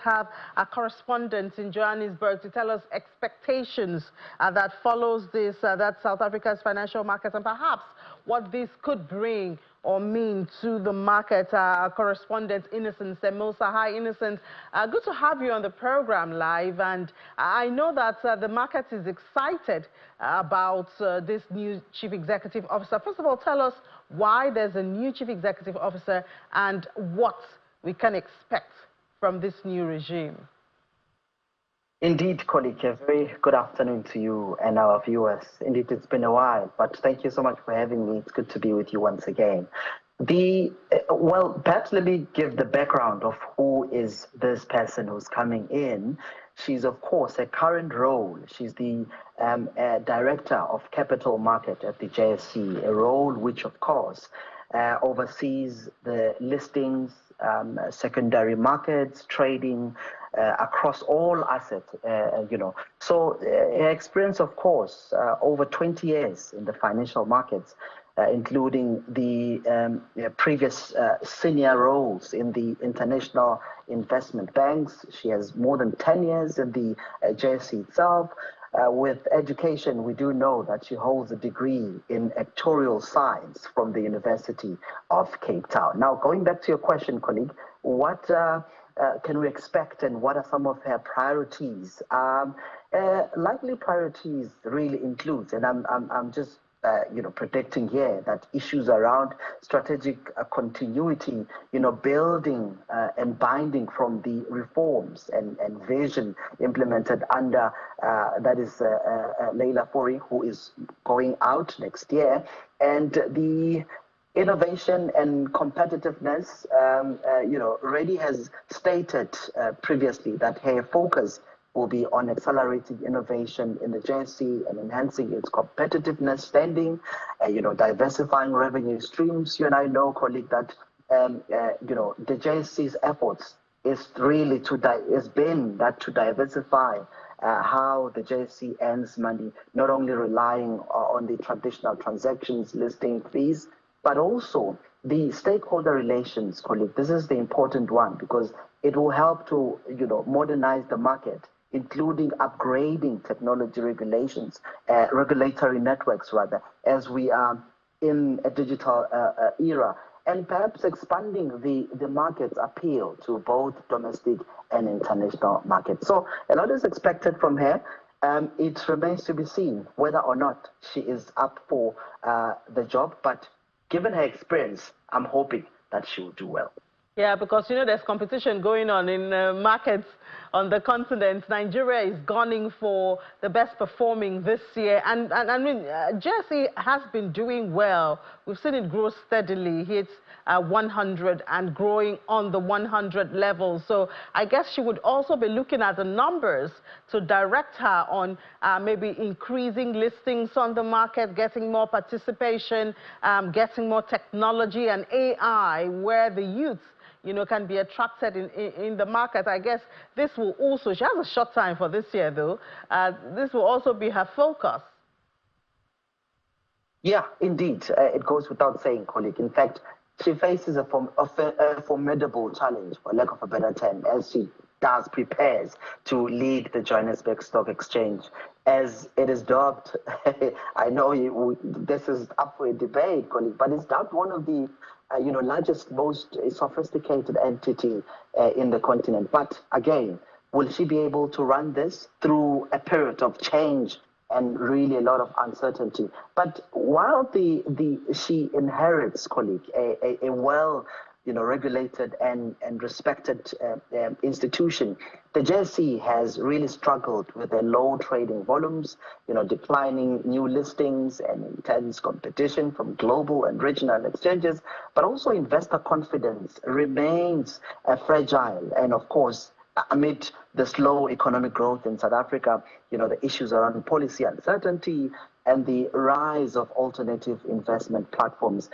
have a correspondent in Johannesburg to tell us expectations that follows this, that South Africa's financial markets, and perhaps what this could bring or mean to the market. Correspondent Innocent Semosa. Hi, Innocent. Good to have you on the program live. And I know that the market is excited about this new Chief Executive Officer. First of all, tell us why there's a new Chief Executive Officer and what we can expect from this new regime. Indeed, colleague, a very good afternoon to you and our viewers. Indeed, it's been a while, but thank you so much for having me. It's good to be with you once again. Well, perhaps let me give the background of who is this person who's coming in. She's, of course, a current role. She's the Director of Capital Market at the JSE, a role which, of course, oversees the listings, secondary markets, trading across all assets, So her experience, of course, over 20 years in the financial markets, including the previous senior roles in the international investment banks. She has more than 10 years in the JSE itself. With education, we do know that she holds a degree in actuarial science from the University of Cape Town. Now, going back to your question, colleague, what can we expect and what are some of her priorities? Likely priorities really includes, and I'm just predicting here that issues around strategic continuity, building and binding from the reforms and vision implemented under, that is Leila Fourie, who is going out next year, and the innovation and competitiveness, already has stated previously that her focus will be on accelerating innovation in the JSE and enhancing its competitiveness standing, diversifying revenue streams. You and I know, colleague, that the JSE's efforts is really to diversify how the JSE earns money, not only relying on the traditional transactions, listing fees, but also the stakeholder relations, colleague. This is the important one because it will help to modernize the market, including upgrading technology regulations, regulatory networks rather, as we are in a digital era, and perhaps expanding the market's appeal to both domestic and international markets. So a lot is expected from her. It remains to be seen whether or not she is up for the job, but given her experience, I'm hoping that she will do well. Yeah, because, there's competition going on in markets on the continent. Nigeria is gunning for the best performing this year. And I mean, JSE has been doing well. We've seen it grow steadily, hit 100 and growing on the 100 level. So I guess she would also be looking at the numbers to direct her on maybe increasing listings on the market, getting more participation, getting more technology and AI where the youth can be attracted in the market. I guess this will also, she has a short time for this year though, this will also be her focus. Yeah, indeed. It goes without saying, colleague. In fact, she faces a formidable challenge, for lack of a better term, as she prepares to lead the Johannesburg Stock Exchange. As it is dubbed, I know this is up for a debate, colleague, but it's dubbed one of the largest, most sophisticated entity in the continent. But again, will she be able to run this through a period of change and really a lot of uncertainty? But while she inherits, colleague, a well regulated and respected institution, the JSE has really struggled with the low trading volumes, declining new listings and intense competition from global and regional exchanges, but also investor confidence remains fragile. And of course, amid the slow economic growth in South Africa, the issues around policy uncertainty and the rise of alternative investment platforms,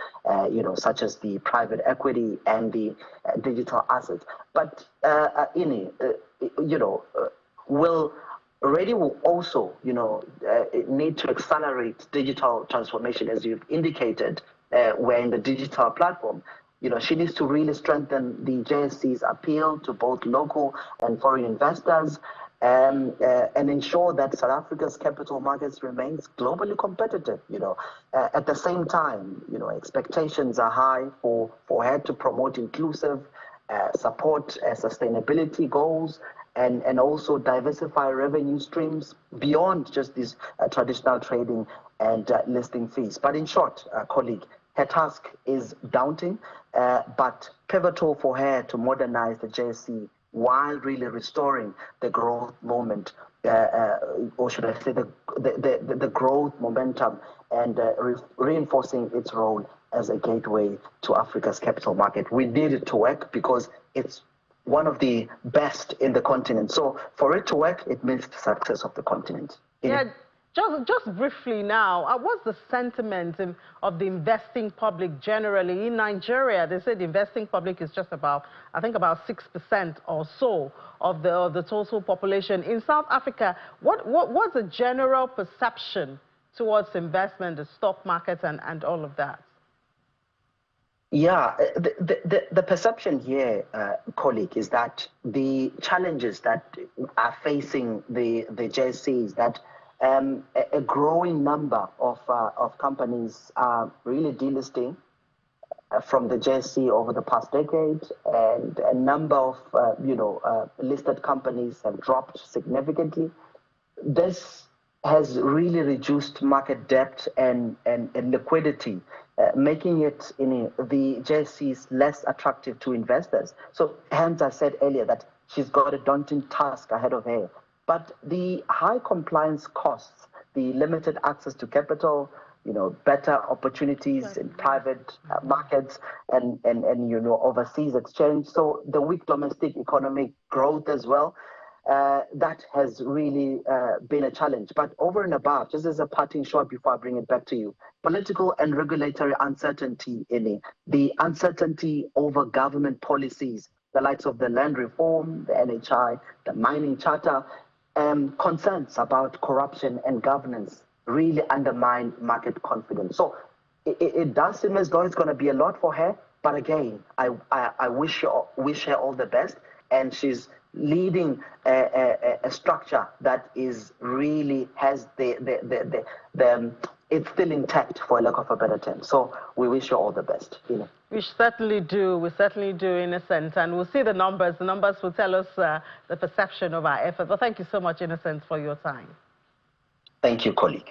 such as the private equity and the digital assets. But will also, need to accelerate digital transformation, as you've indicated, we're in the digital platform. She needs to really strengthen the JSE's appeal to both local and foreign investors, and ensure that South Africa's capital markets remains globally competitive. At the same time, expectations are high for her to promote inclusive, support sustainability goals, and also diversify revenue streams beyond just these traditional trading and listing fees. But in short, colleague, her task is daunting, but pivotal for her to modernize the JSE while really restoring the growth moment, or should I say the growth momentum, and reinforcing its role as a gateway to Africa's capital market. We need it to work because it's one of the best in the continent. So for it to work, it means the success of the continent. Yeah. Just briefly now, what's the sentiment of the investing public generally? In Nigeria, they say the investing public is just about, I think, about 6% or so of the total population. In South Africa, what's the general perception towards investment, the stock market, and all of that? Yeah, the perception here, colleague, is that the challenges that are facing the JSE is that a growing number of companies are really delisting from the JSE over the past decade, and a number of listed companies have dropped significantly. This has really reduced market depth and liquidity, making it the JSEs less attractive to investors. So hence I said earlier that she's got a daunting task ahead of her. But the high compliance costs, the limited access to capital, better opportunities in private markets and overseas exchange. So the weak domestic economic growth as well, that has really been a challenge. But over and above, just as a parting shot before I bring it back to you, political and regulatory uncertainty, the uncertainty over government policies, the likes of the land reform, the NHI, the mining charter, concerns about corruption and governance really undermine market confidence. So it does seem as though it's going to be a lot for her. But again, I wish her all the best. And she's leading a structure that is really has it's still intact, for a lack of a better term. So we wish her all the best. We certainly do. We certainly do, Innocent. And we'll see the numbers. The numbers will tell us the perception of our effort. But thank you so much, Innocent, for your time. Thank you, colleague.